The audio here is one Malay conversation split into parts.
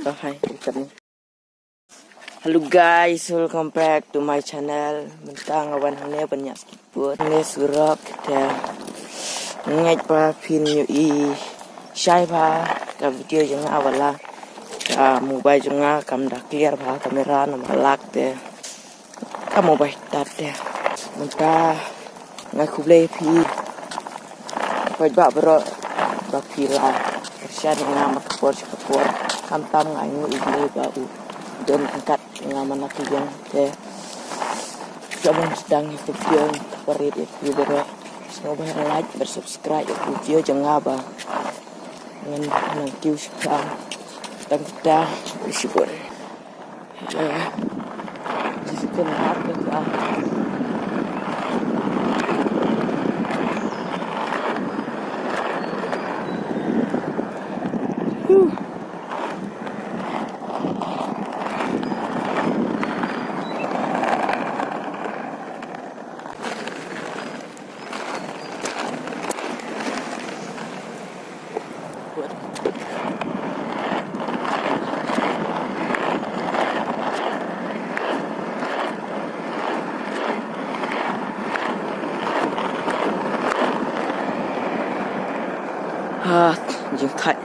Hai, Hello guys, welcome back to my channel. Mentang awan hanya banyak sikit. Ini surat kita ngai pa pin yu i shai pa ka video jeng awala ka mobile jeng kam dah clear pa kamera nama lak te ka mobile tat te mentang ngai kuble pi pa ba bro ba pi la kerja dengan makpor kam tam ngai ngai ini ba u dan angkat dengan nak yang te jangan sedang video beri video semoga like bersubscribe video jangan apa dengan nanti sekarang dan kita bersyukur jika nak kita dừng khách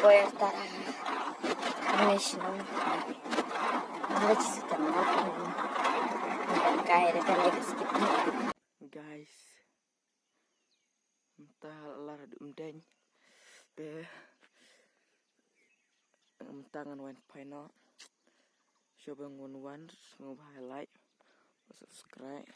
voy a estar national. Ahora sí se terminó con caer de Guys, entah lah umdeng. Be tangan wan paino. Coba ngun wan, ngub highlight, subscribe.